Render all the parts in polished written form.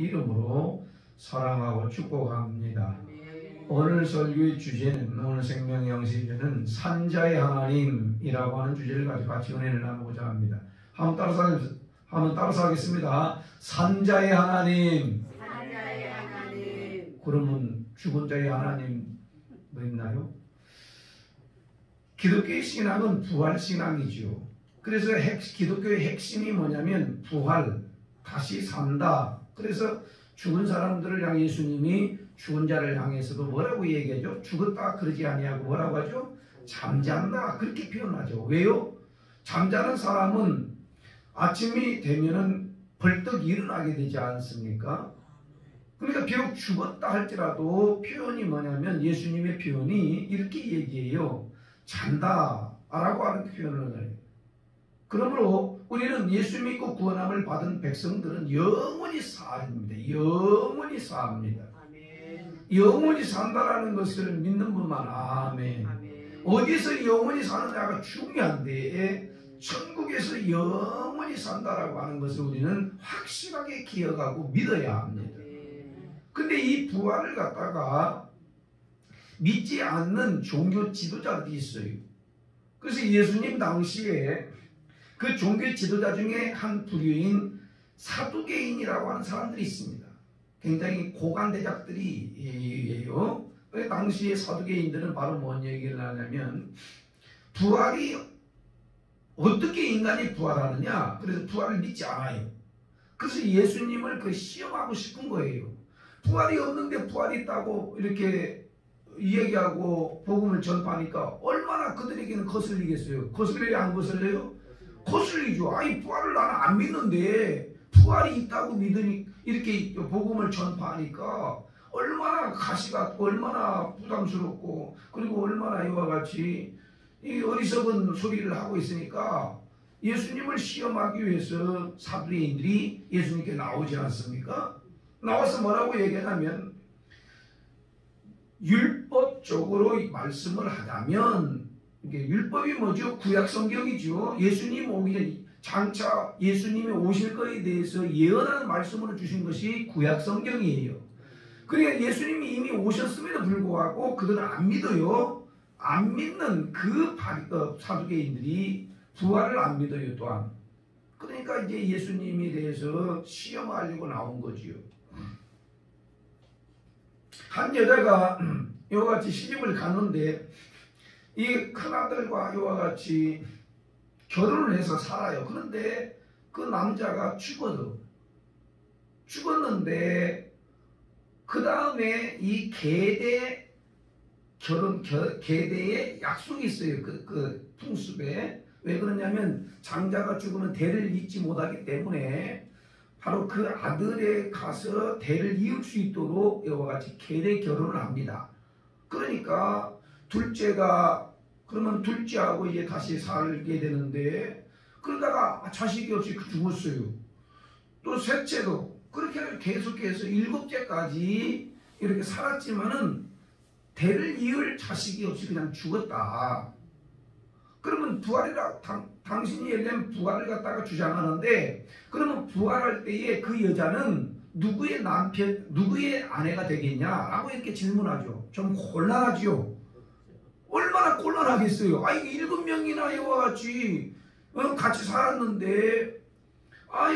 이름으로 사랑하고 축복합니다. 오늘 설교의 주제는, 오늘 생명의 영시주는 산자의 하나님이라고 하는 주제를 가지고 같이 은혜를 나누고자 합니다. 한번 따라서 하겠습니다. 산자의 하나님. 산자의 하나님. 그러면 죽은 자의 하나님 뭐 있나요? 기독교의 신앙은 부활 신앙이죠. 그래서 기독교의 핵심이 뭐냐면 부활, 다시 산다. 그래서 죽은 사람들을 향해 예수님이 죽은 자를 향해서도 뭐라고 얘기하죠? 죽었다 그러지 아니하고 뭐라고 하죠? 잠잔다 그렇게 표현하죠. 왜요? 잠자는 사람은 아침이 되면은 벌떡 일어나게 되지 않습니까? 그러니까 비록 죽었다 할지라도 표현이 뭐냐면 예수님의 표현이 이렇게 얘기해요. 잔다 라고 하는 표현을 해요. 그러므로 우리는 예수 믿고 구원함을 받은 백성들은 영원히 삽니다. 영원히 삽니다. 영원히 산다라는 것을 믿는 분만 아멘. 어디서 영원히 사느냐가 중요한데 천국에서 영원히 산다라고 하는 것을 우리는 확실하게 기억하고 믿어야 합니다. 근데 이 부활을 갖다가 믿지 않는 종교 지도자들이 있어요. 그래서 예수님 당시에 그 종교 지도자 중에 한 부류인 사두개인이라고 하는 사람들이 있습니다. 굉장히 고관대작들이에요. 당시에 사두개인들은 바로 뭔 얘기를 하냐면 부활이 어떻게 인간이 부활하느냐? 그래서 부활을 믿지 않아요. 그래서 예수님을 시험하고 싶은 거예요. 부활이 없는데 부활이 있다고 이렇게 이야기하고 복음을 전파하니까 얼마나 그들에게는 거슬리겠어요? 거슬려요? 안 거슬려요? 거슬리죠. 아니 부활을 나는 안 믿는데 부활이 있다고 믿으니 이렇게 복음을 전파하니까 얼마나 가시가 얼마나 부담스럽고 그리고 얼마나 이와 같이 이 어리석은 소리를 하고 있으니까 예수님을 시험하기 위해서 사두개인들이 예수님께 나오지 않습니까? 나와서 뭐라고 얘기하냐면 율법적으로 말씀을 하자면 이게 율법이 뭐죠? 구약 성경이죠. 예수님 오기 전에 장차 예수님이 오실 것에 대해서 예언하는 말씀을 주신 것이 구약 성경이에요. 그러니까 예수님이 이미 오셨음에도 불구하고 그들은 안 믿어요. 안 믿는 그 사두개인들이 부활을 안 믿어요 또한. 그러니까 이제 예수님에 대해서 시험하려고 나온 거지요. 한 여자가 이와 같이 시집을 갔는데 이 큰아들과 이와 같이 결혼을 해서 살아요. 그런데 그 남자가 죽었는데 그 다음에 이 계대에 약속이 있어요. 그 풍습에. 왜 그러냐면 장자가 죽으면 대를 잇지 못하기 때문에 바로 그 아들에 가서 대를 이을 수 있도록 이와 같이 계대 결혼을 합니다. 그러니까 그러면 둘째하고 이제 다시 살게 되는데 그러다가 자식이 없이 죽었어요. 또 셋째도 그렇게 계속해서 7째까지 이렇게 살았지만은 대를 이을 자식이 없이 그냥 죽었다. 그러면 부활이라 당신이 예를 들면 부활을 갖다가 주장하는데 그러면 부활할 때에 그 여자는 누구의 아내가 되겠냐라고 이렇게 질문하죠. 좀 곤란하지요. 얼마나 곤란하겠어요. 7명이나 이와 같이 같이 살았는데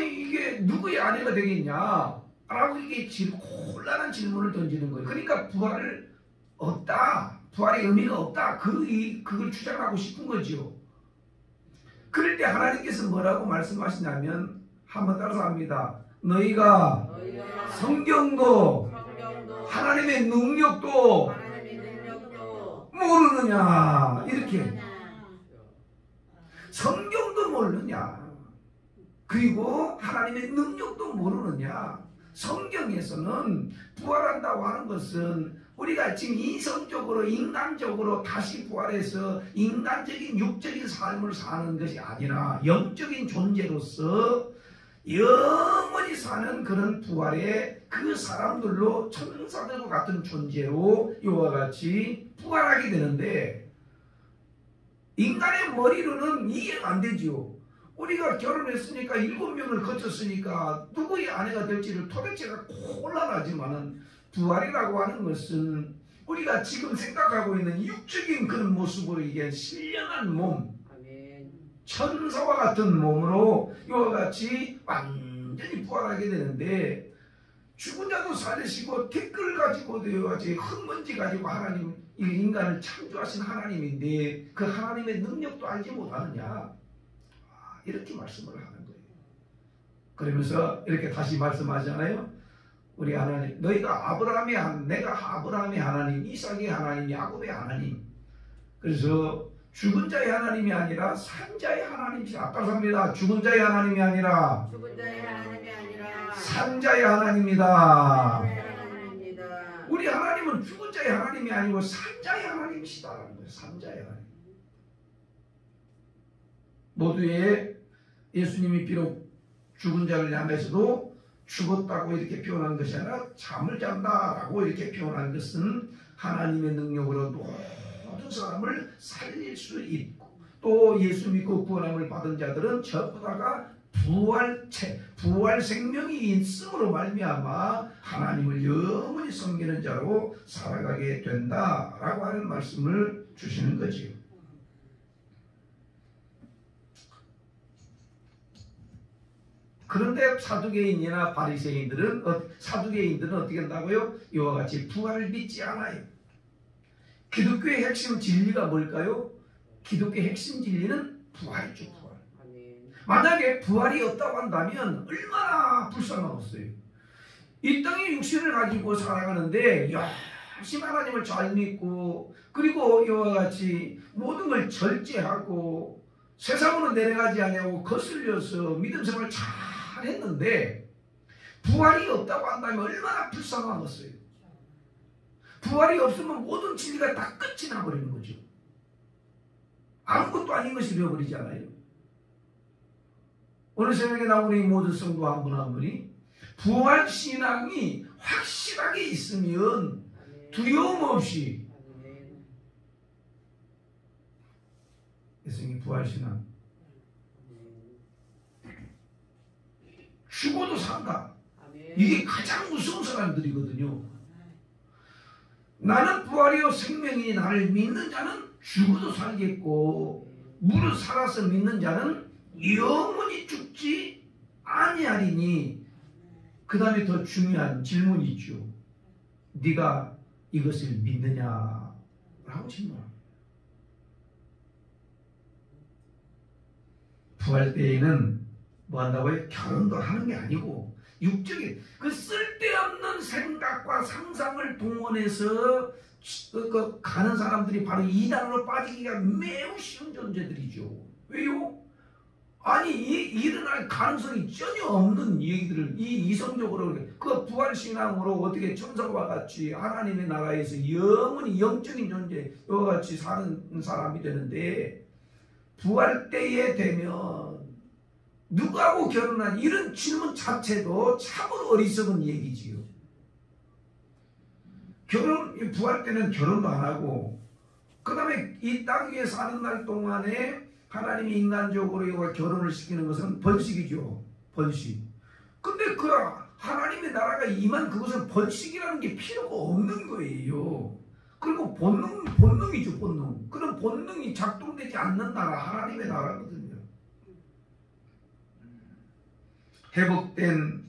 이게 누구의 아내가 되겠냐라고 이게 곤란한 질문을 던지는 거예요. 그러니까 부활을 없다. 부활의 의미가 없다. 그걸 주장하고 싶은 거죠. 그럴 때 하나님께서 뭐라고 말씀하시냐면 한번 따라서 합니다. 너희가 성경도 하나님의 능력도 모르느냐. 이렇게 성경도 모르느냐. 그리고 하나님의 능력도 모르느냐. 성경에서는 부활한다고 하는 것은 우리가 지금 이성적으로 인간적으로 다시 부활해서 인간적인 육적인 삶을 사는 것이 아니라 영적인 존재로서 영원히 사는 그런 부활의 그 사람들로 천사들과 같은 존재로 이와 같이 부활하게 되는데 인간의 머리로는 이해가 안 되죠. 우리가 결혼했으니까 7명을 거쳤으니까 누구의 아내가 될지를 도대체가 곤란하지만은 부활이라고 하는 것은 우리가 지금 생각하고 있는 육적인 그런 모습으로 이게 신령한 몸, 아멘. 천사와 같은 몸으로 이와 같이 완전히 부활하게 되는데, 죽은 자도 살리시고 댓글 가지고 이와 같이 흙먼지 가지고 하나님, 이 인간을 창조하신 하나님인데 그 하나님의 능력도 알지 못하느냐, 이렇게 말씀을 하는 거예요. 그러면서 이렇게 다시 말씀하잖아요. 우리 하나님, 너희가 내가 아브라함의 하나님, 이삭의 하나님, 야곱의 하나님. 그래서 죽은 자의 하나님이 아니라 산 자의 하나님이시다. 아까 삽니다. 죽은 자의 하나님이 아니라 죽은 자의 하나님이 아니라 산 자의 하나님이다. 하나님입니다. 우리 하나님은 죽은 자의 하나님이 아니고 산 자의 하나님이시다라는 거예요. 산 자의 하나님. 모두의 예수님이 비록 죽은 자를 향해서도 죽었다고 이렇게 표현한 것이 아니라 잠을 잔다라고 이렇게 표현한 것은 하나님의 능력으로 모든 사람을 살릴 수 있고, 또 예수 믿고 구원함을 받은 자들은 전부다가 부활 생명이 있음으로 말미암아 하나님을 영원히 섬기는 자로 살아가게 된다라고 하는 말씀을 주시는 거지요. 그런데 사두개인이나 바리새인들은 어떻게 한다고요? 이와 같이 부활을 믿지 않아요. 기독교의 핵심 진리가 뭘까요? 기독교의 핵심 진리는 부활이죠. 부활. 아멘. 만약에 부활이 없다고 한다면 얼마나 불쌍하겠어요. 이 땅에 육신을 가지고 살아가는데 열심히 하나님을 잘 믿고, 그리고 이와 같이 모든 걸 절제하고 세상으로 내려가지 아니하고 거슬려서 믿음 생활을 잘 했는데 부활이 없다고 한다면 얼마나 불쌍하겠어요. 부활이 없으면 모든 진리가 다 끝이 나버리는 거죠. 아무것도 아닌 것이 되어버리잖아요. 오늘 새벽에 나오는 이 모든 성도 한 분 한 분이 부활 신앙이 확실하게 있으면 두려움 없이, 예수님이 부활 신앙, 죽어도 산다. 이게 가장 무서운 사람들이거든요. 나는 부활이요 생명이 나를 믿는 자는 죽어도 살겠고 무릇 살아서 믿는 자는 영원히 죽지 아니하리니. 그 다음에 더 중요한 질문이 있죠. 네가 이것을 믿느냐라고 질문합니다. 부활 때에는 뭐 한다고요? 결혼도 하는 게 아니고 육적인 그 쓸데없는 생각과 상상을 동원해서 가는 사람들이 바로 이단으로 빠지기가 매우 쉬운 존재들이죠. 왜요? 아니 일어날 가능성이 전혀 없는 얘기들을 이성적으로 그 부활신앙으로 어떻게 천사와 같이 하나님의 나라에서 영원히 영적인 존재와 같이 사는 사람이 되는데, 부활 때에 되면 누구하고 결혼한, 이런 질문 자체도 참으로 어리석은 얘기지요. 부활 때는 결혼도 안 하고, 그 다음에 이 땅 위에 사는 날 동안에 하나님이 인간적으로 이와 결혼을 시키는 것은 번식이죠. 번식. 근데 그 하나님의 나라가 임한 그것은 번식이라는 게 필요가 없는 거예요. 그리고 본능이죠, 본능. 그런 본능이 작동되지 않는 나라, 하나님의 나라거든요. 회복된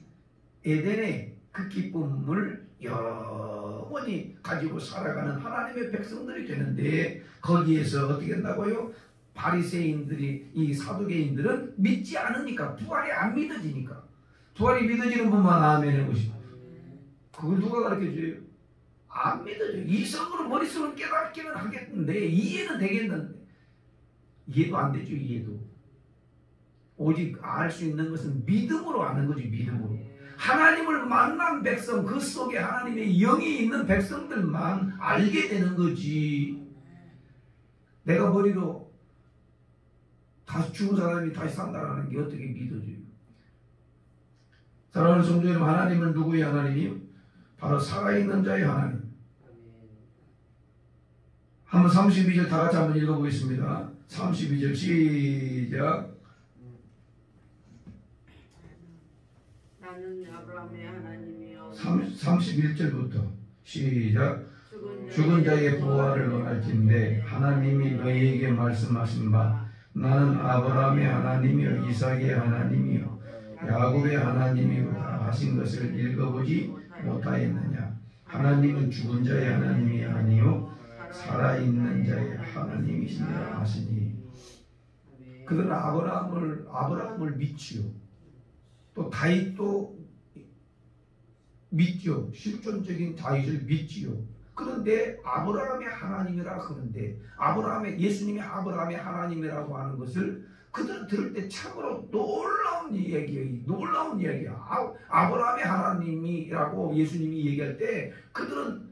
에덴의 그 기쁨을 영원히 가지고 살아가는 하나님의 백성들이 되는데, 거기에서 어떻게 한다고요? 바리새인들이, 이 사두개인들은 믿지 않으니까, 부활이 안 믿어지니까. 부활이 믿어지는 분만 아멘 해보시오. 그걸 누가 가르쳐줘요? 안 믿어져요. 이성으로 머릿속으로 깨닫기는 하겠는데 이해는 되겠는데 이해도 안 되죠. 이해도. 오직 알 수 있는 것은 믿음으로 아는 거지. 믿음으로. 하나님을 만난 백성, 그 속에 하나님의 영이 있는 백성들만 알게 되는 거지. 내가 머리로 다시 죽은 사람이 다시 산다는 게 어떻게 믿어져요? 사랑하는 성도 여러분, 하나님은 누구의 하나님이요? 바로 살아있는 자의 하나님. 한번 32절 다 같이 한번 읽어보겠습니다. 32절 시작. 나는 아브라함의 하나님이요 31절부터 시작. 죽은 자의 부활을 원할진대 하나님이 너희에게 말씀하신 바 나는 아브라함의 하나님이요 이삭의 하나님이요 야곱의 하나님이로다 하신 것을 읽어보지 못하였느냐. 하나님은 죽은 자의 하나님이 아니요 살아있는 자의 하나님이시니라 하시니. 그들은 아브라함을 믿지요. 또 다윗도 믿죠. 실존적인 다윗을 믿지요. 그런데 아브라함의 하나님이라 그러는데 예수님이 아브라함의 하나님이라고 하는 것을 그들은 들을 때 참으로 놀라운 이야기야. 아브라함의 하나님이라고 예수님이 얘기할 때 그들은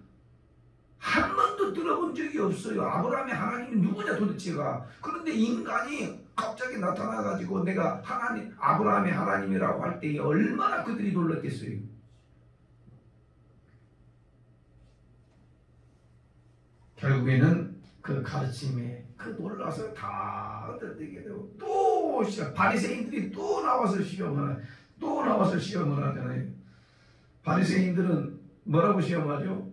한 번도 들어본 적이 없어요. 아브라함의 하나님이 누구냐 도대체가. 그런데 인간이 갑자기 나타나가지고 내가 아브라함의 하나님이라고 할 때 얼마나 그들이 놀랐겠어요. 결국에는 그 가르침에 놀라서 다 얻어들게 되고 또 바리새인들이 또 나와서 시험을 하잖아요. 바리새인들은 뭐라고 시험하죠?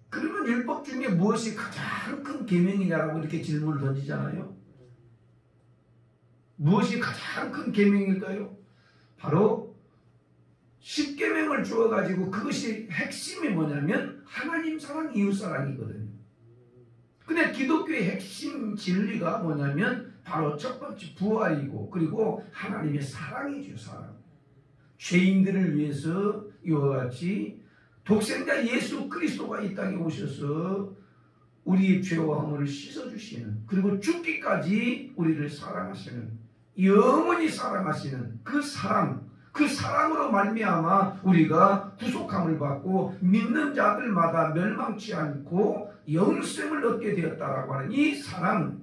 그러면 율법 중에 무엇이 가장 큰 계명이냐라고 이렇게 질문을 던지잖아요. 무엇이 가장 큰 계명일까요? 바로 10계명을 주어가지고 그것이 핵심이 뭐냐면 하나님 사랑, 이웃 사랑이거든요. 근데 기독교의 핵심 진리가 뭐냐면 바로 첫 번째 부활이고 그리고 하나님의 사랑이죠. 사랑. 죄인들을 위해서 이와 같이 독생자 예수 그리스도가 이 땅에 오셔서 우리의 죄와 허물을 씻어주시는 그리고 죽기까지 우리를 사랑하시는 영원히 사랑하시는 그 사랑으로 말미암아 우리가 구속함을 받고 믿는 자들마다 멸망치 않고 영생을 얻게 되었다라고 하는 이 사랑,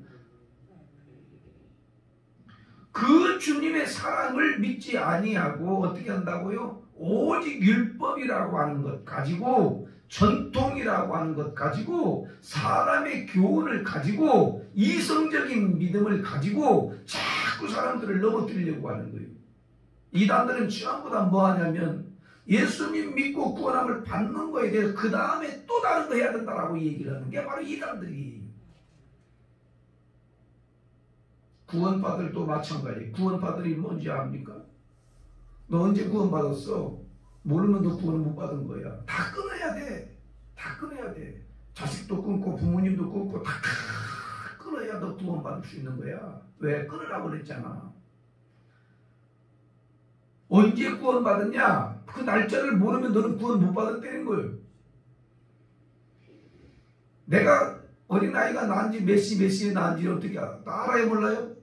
그 주님의 사랑을 믿지 아니하고 어떻게 한다고요? 오직 율법이라고 하는 것 가지고 전통이라고 하는 것 가지고 사람의 교훈을 가지고 이성적인 믿음을 가지고 자꾸 사람들을 넘어뜨리려고 하는 거예요. 이단들은 전부 다 뭐 하냐면 예수님 믿고 구원함을 받는 거에 대해서 그 다음에 또 다른 거 해야 된다라고 얘기를 하는 게 바로 이단들이에요. 구원받을도 마찬가지. 구원받을이 뭔지 압니까? 너 언제 구원받았어? 모르면 너 구원 못 받은 거야. 다 끊어야 돼. 다 끊어야 돼. 자식도 끊고 부모님도 끊고 다 끊어야 너 구원받을 수 있는 거야. 왜? 끊으라고 그랬잖아. 언제 구원받았냐? 그 날짜를 모르면 너는 구원 못 받았다는 거예요. 내가 어린아이가 낳은지 몇 시에 낳은지 어떻게 알아요? 몰라요?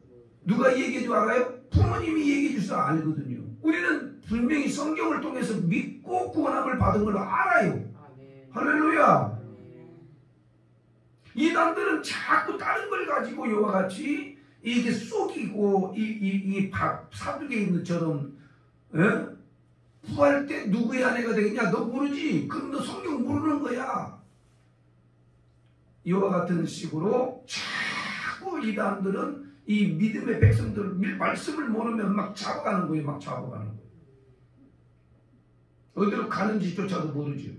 누가 얘기해 줘 알아요? 부모님이 얘기해 줘서 알거든요. 우리는 분명히 성경을 통해서 믿고 구원함을 받은 걸 알아요. 할렐루야. 이단들은 자꾸 다른 걸 가지고 이와 같이 이게 속이고 이 사두개 있는 것처럼 부활 때 누구의 아내가 되겠냐? 너 모르지? 그럼 너 성경 모르는 거야. 이와 같은 식으로 자꾸 이단들은 이 믿음의 백성들 말씀을 모르면 막 잡아가는 거예요. 막 잡아가는 거예요. 어디로 가는지조차도 모르죠.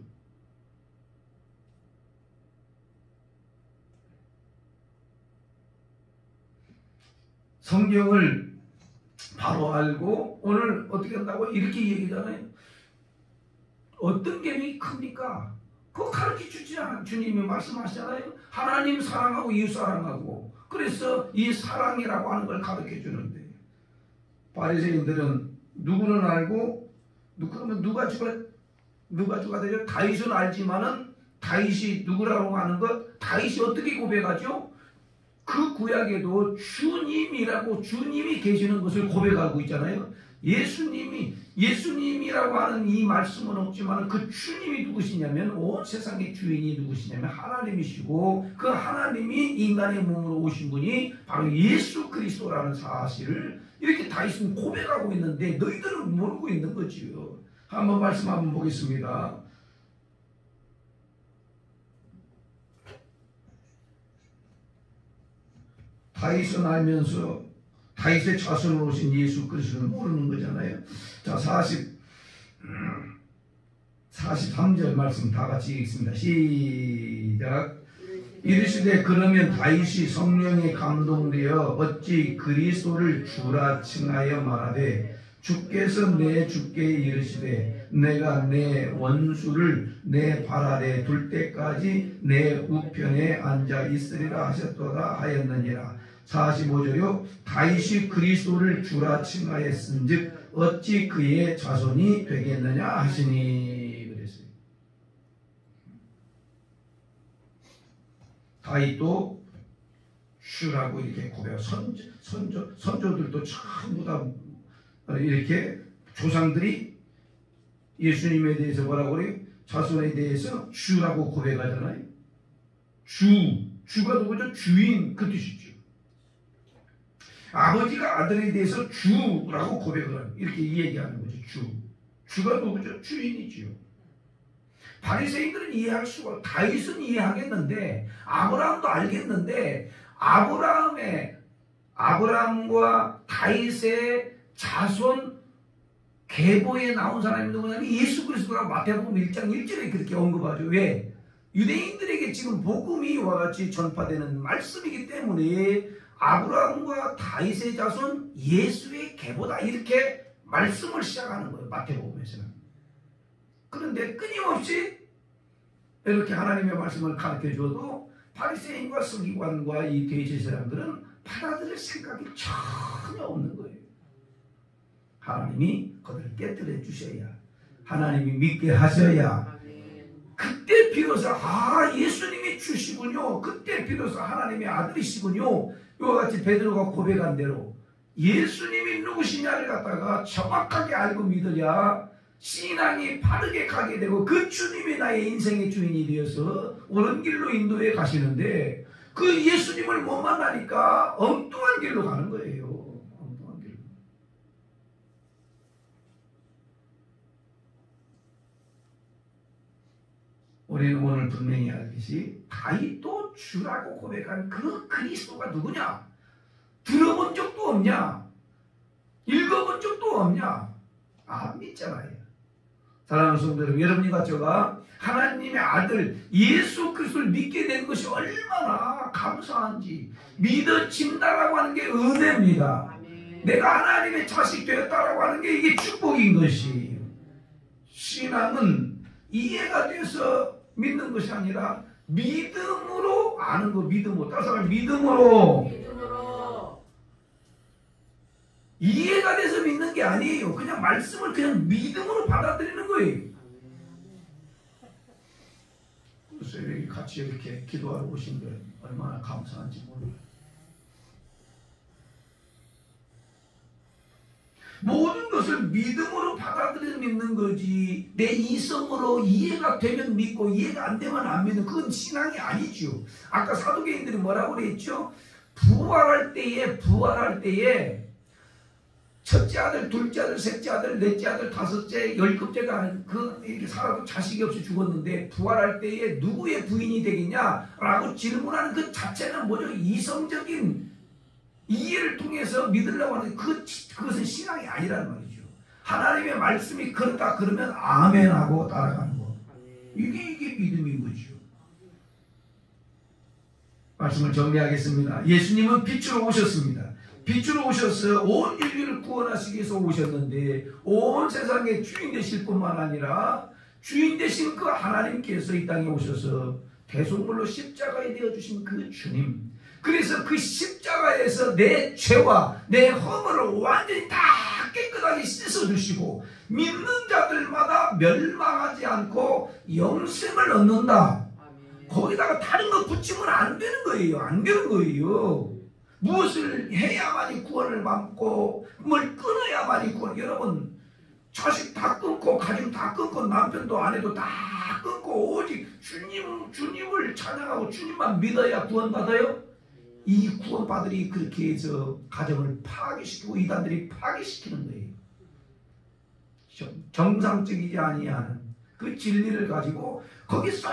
성경을 바로 알고 오늘 어떻게 한다고 이렇게 얘기잖아요. 어떤 계명이 큽니까? 그거 가르쳐 주지 않아요. 주님이 말씀하시잖아요. 하나님 사랑하고 이웃 사랑하고. 그래서 이 사랑이라고 하는 걸 가르쳐 주는데 바리새인들은 누구는 알고 그러면 누가 주가 되죠? 다윗은 알지만은 다윗이 누구라고 하는 것 다윗이 어떻게 고백하죠? 그 구약에도 주님이 계시는 것을 고백하고 있잖아요. 예수님이라고 하는 이 말씀은 없지만 그 주님이 누구시냐면 온 세상의 주인이 누구시냐면 하나님이시고 그 하나님이 인간의 몸으로 오신 분이 바로 예수 그리스도라는 사실을 이렇게 다윗은 고백하고 있는데 너희들은 모르고 있는 거지요. 한번 말씀 한번 보겠습니다. 다윗은 알면서 다윗의 자손으로 오신 예수 그리스도를 모르는 거잖아요. 자, 43절 말씀 다 같이 읽습니다. 시작. 이르시되 그러면 다윗이 성령에 감동되어 어찌 그리스도를 주라 칭하여 말하되 주께서 내 주께 이르시되 내가 내 원수를 내 발 아래 둘 때까지 내 우편에 앉아 있으리라 하셨도다 하였느니라. 45절요. 다윗이 그리스도를 주라 칭하였은즉 어찌 그의 자손이 되겠느냐 하시니 그랬어요. 다윗도 주라고 이렇게 고백하고 선조들도 전부 다 이렇게 조상들이 예수님에 대해서 뭐라고 그래요? 자손에 대해서 주라고 고백하잖아요. 주가 누구죠? 주인 그 뜻이죠. 아버지가 아들에 대해서 주라고 고백을 하는 이렇게 얘기하는 거죠. 주가 누구죠? 주인이지요. 바리새인들은 이해할 수가 다윗은 이해하겠는데 아브라함도 알겠는데 아브라함과 다윗의 자손 계보에 나온 사람이 누구냐면 예수 그리스도라고 마태복음 1장 1절에 그렇게 언급하죠. 왜? 유대인들에게 지금 복음이 이와 같이 전파되는 말씀이기 때문에 아브라함과 다윗의 자손 예수의 계보다 이렇게 말씀을 시작하는 거예요. 마태복음에서는. 그런데 끊임없이 이렇게 하나님의 말씀을 가르쳐줘도 바리새인과 서기관과 이 대제 사람들은 받아들일 생각이 전혀 없는 거예요. 하나님이 그들을 깨뜨려 주셔야, 하나님이 믿게 하셔야, 그때 비로소 예수님이 주시군요. 그때 비로소 하나님의 아들이시군요. 이와 같이 베드로가 고백한 대로 예수님이 누구시냐를 갖다가 정확하게 알고 믿어야 신앙이 바르게 가게 되고 그 주님이 나의 인생의 주인이 되어서 옳은 길로 인도해 가시는데 그 예수님을 못 만나니까 엉뚱한 길로 가는 거예요. 엉뚱한 길로. 우리는 오늘 분명히 알듯이 다윗도 주라고 고백한 그 그리스도가 누구냐? 들어본 적도 없냐? 읽어본 적도 없냐? 믿잖아요. 사랑하는 성도 여러분, 여러분과 제가 하나님의 아들 예수 그리스도를 믿게 된 것이 얼마나 감사한지, 믿어진다라고 하는 게 은혜입니다. 내가 하나님의 자식 되었다라고 하는 게 이게 축복인 것이, 신앙은 이해가 돼서 믿는 것이 아니라 믿음으로 아는 거. 믿음으로, 다른 사람 믿음으로 이해가 돼서 믿는 게 아니에요. 그냥 말씀을 그냥 믿음으로 받아들이는 거예요. 그래서 여기 같이 이렇게 기도하러 오신 게 얼마나 감사한지 몰라요. 모든 것을 믿음으로 받아들여 믿는 거지, 내 이성으로 이해가 되면 믿고 이해가 안 되면 안 믿는, 그건 신앙이 아니죠. 아까 사두개인들이 뭐라고 그랬죠? 부활할 때에 첫째 아들, 둘째 아들, 셋째 아들, 넷째 아들, 다섯째, 열급째가 이렇게 살아도 자식이 없이 죽었는데 부활할 때에 누구의 부인이 되겠냐라고 질문하는 그 자체는 뭐죠? 이성적인 이해를 통해서 믿으려고 하는 그것은 신앙이 아니라는 말이죠. 하나님의 말씀이 그렇다 그러면 아멘하고 따라가는 거. 이게 믿음인 거죠. 말씀을 정리하겠습니다. 예수님은 빛으로 오셨습니다. 빛으로 오셔서 온 인류를 구원하시기 위해서 오셨는데 온 세상의 주인 되실 뿐만 아니라 주인 되신 그 하나님께서 이 땅에 오셔서 대속물로 십자가에 되어주신 그 주님, 그래서 그 십자가에서 내 죄와 내 허물을 완전히 다 깨끗하게 씻어주시고 믿는 자들마다 멸망하지 않고 영생을 얻는다. 거기다가 다른 거 붙이면 안 되는 거예요. 안 되는 거예요. 무엇을 해야만이 구원을 받고 뭘 끊어야만이 구원. 여러분, 자식 다 끊고 가정 다 끊고 남편도 아내도 다 끊고 오직 주님을 찬양하고 주님만 믿어야 구원받아요? 이 구원받으리 그렇게 해서 가정을 파괴시키고 이단들이 파괴시키는 거예요. 정상적이지 아니하는 그 진리를 가지고 거기 쏙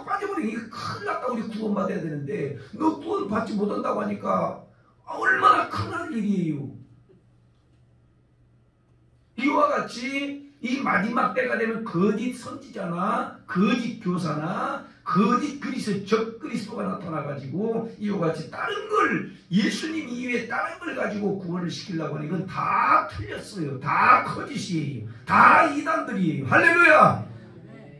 빠져버리니 이거 큰일 났다. 우리 구원받아야 되는데 너 구원받지 못한다고 하니까 얼마나 큰 일이에요. 이와 같이 이 마지막 때가 되면 거짓 선지자나 거짓 교사나 거짓 적 그리스도가 나타나가지고 이와 같이 다른 걸 예수님 이외에 다른 걸 가지고 구원을 시키려고 하는 이건 다 틀렸어요. 다 거짓이에요. 다 이단들이에요. 할렐루야.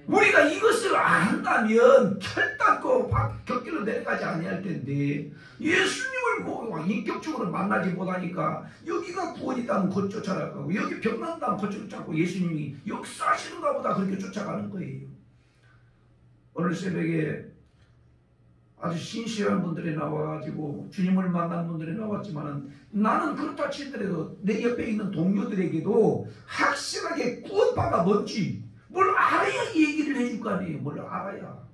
우리가 이것을 안다면 결단코 격길로 내려가지 아니할 텐데 예수님을 뭐 인격적으로 만나지 못하니까 여기가 구원이다면 곧 쫓아가고 여기 병난다면 곧 쫓아가고 예수님이 역사하시는가 보다 그렇게 쫓아가는 거예요. 오늘 새벽에 아주 신실한 분들이 나와가지고 주님을 만난 분들이 나왔지만 나는 그렇다 치더라도 내 옆에 있는 동료들에게도 확실하게 구원파가 뭔지 뭘 알아야 얘기를 해줄 거 아니에요. 뭘 알아야.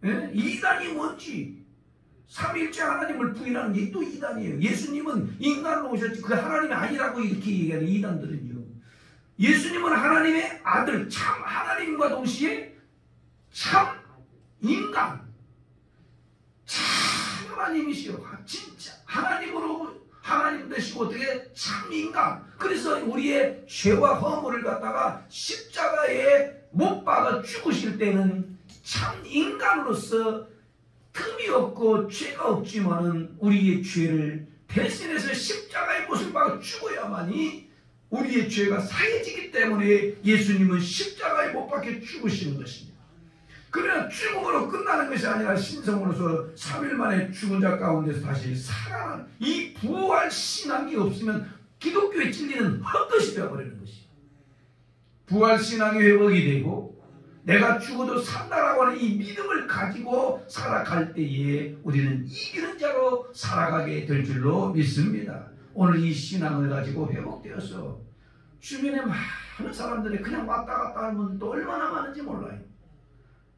예? 이단이 뭔지. 삼위일체 하나님을 부인하는 게 또 이단이에요. 예수님은 인간으로 오셨지 그 하나님이 아니라고 이렇게 얘기하는 이단들은요. 예수님은 하나님의 아들, 참 하나님과 동시에 참 인간. 참 하나님이시오. 진짜 하나님으로 하나님 되시고 어떻게 참 인간. 그래서 우리의 죄와 허물을 갖다가 십자가에 못 박아 죽으실 때는 참 인간으로서 틈이 없고 죄가 없지만은 우리의 죄를 대신해서 십자가의 못을 박아 죽어야만이 우리의 죄가 사해지기 때문에 예수님은 십자가에 못 박혀 죽으시는 것입니다. 그러나 죽음으로 끝나는 것이 아니라 신성으로서 3일 만에 죽은 자 가운데서 다시 살아나는 이 부활 신앙이 없으면 기독교의 진리는 헛것이 되어버리는 것이에요. 부활 신앙이 회복이 되고 내가 죽어도 산다라고 하는 이 믿음을 가지고 살아갈 때에 우리는 이기는 자로 살아가게 될 줄로 믿습니다. 오늘 이 신앙을 가지고 회복되어서 주변에 많은 사람들이 그냥 왔다 갔다 하는 분들도 얼마나 많은지 몰라요.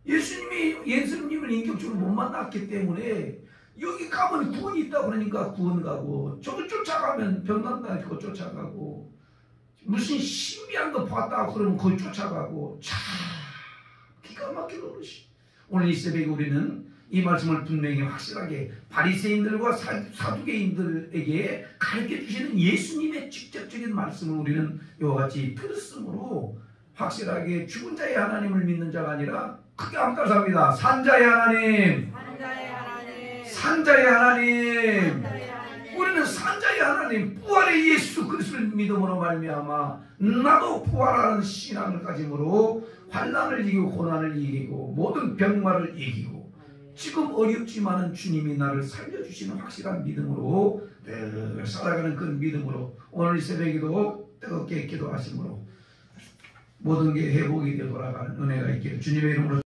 예수님을 인격적으로 못 만났기 때문에 여기 가면 구원이 있다 그러니까 구원 가고 저거 쫓아가면 병난다니까 쫓아가고 무슨 신비한 거 봤다 그러면 거기 쫓아가고 참 기가 막힌 노릇이. 오늘 이 새벽에 우리는 이 말씀을 분명히 확실하게 바리새인들과 사두개인들에게 가르쳐주시는 예수님의 직접적인 말씀을 우리는 이와 같이 들었으므로 확실하게 죽은 자의 하나님을 믿는 자가 아니라 크게 암따사합니다. 산자의 하나님, 산자의 하나님. 우리는 산자의 하나님, 부활의 예수 그리스도를 믿음으로 말미암아 나도 부활하는 신앙을 가짐으로 환난을 이기고 고난을 이기고 모든 병마를 이기고 지금 어렵지만은 주님이 나를 살려주시는 확실한 믿음으로 늘 살아가는 그 믿음으로 오늘 이 새벽에도 뜨겁게 기도하심으로 모든 게 회복이 되어 돌아가는 은혜가 있기를 주님의 이름으로